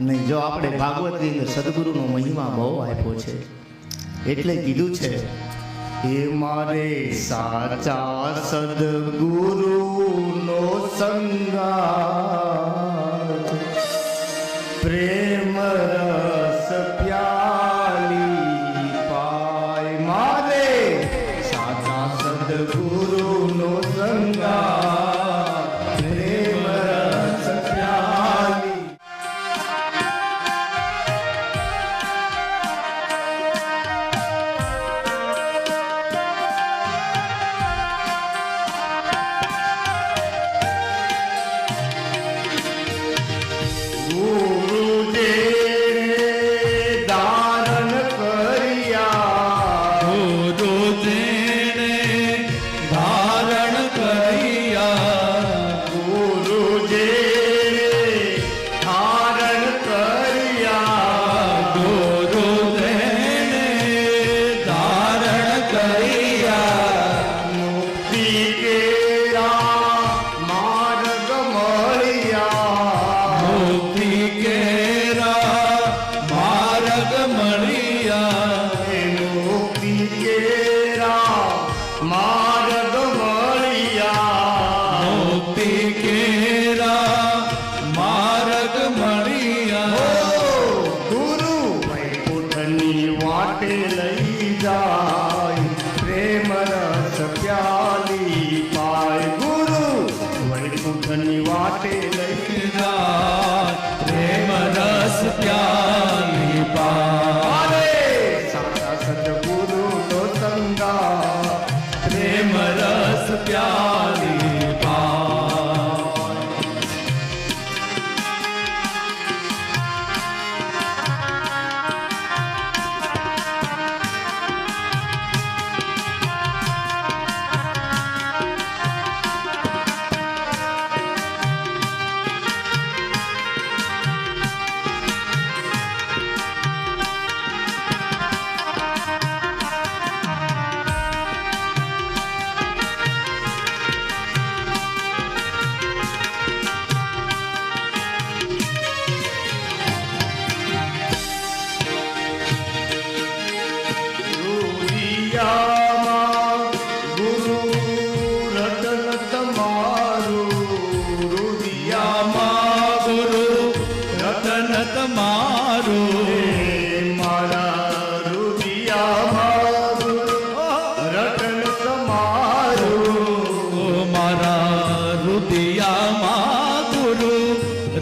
નહીં, જો આપણે ભાગવતની અંદર સદગુરુનો મહિમા બહુ આપ્યો છે એટલે કીધું છે એ મારે સાચા સદગુરુનો સંગાત પ્રેમ રસ પ્યાલી પાય મારે સાચા સદગુરુનો સંગાત પ્રેમ રસ પ્યાલી વાટે લઈ જાય પ્રેમ રસ પ્યાલી પાય સાચા સદગુરુનો સંગાત પ્રેમ રસ પ્યાલી પાય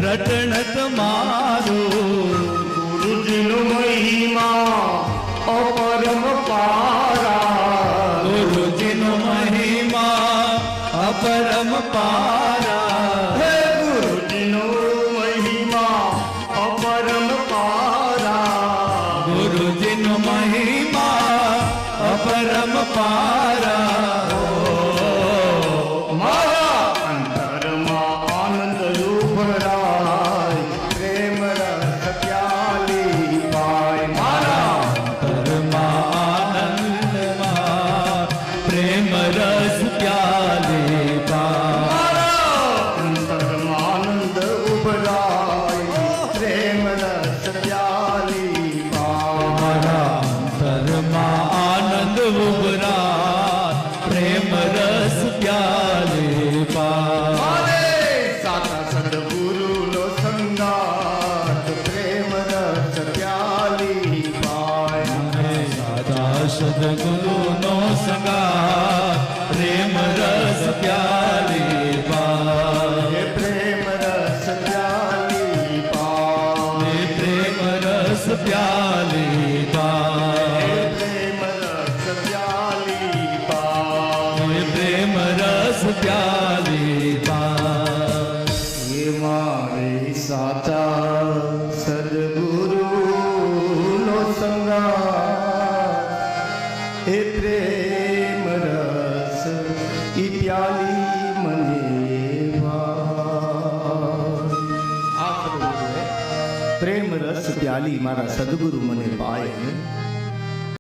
રટણ તમારો ગુરુજીનો મહિમા અપરમ પારા ગુરુજીનો મહિમા અપરમ પારા હે ગુરુજીનો મહિમા અપરમ પારા ગુરુજીનો મહિમા અપરમ પારા સદગુરુનો સંગાત પ્રેમ રસ પ્યાલી પાય પ્રેમ રસ પ્યાલી પાય પ્રેમ રસ પ્યાલી પાય પ્રેમ રસ પ્યાલી પાય પ્રેમ રસ પ્યાલી પાય એ મારે સાચા સદગુરુનો સંગાત એ પ્રેમ રસ ઈ પ્યાલી મને પ્રેમ રસ પ્યાલી મારા સદગુરુ મને પાય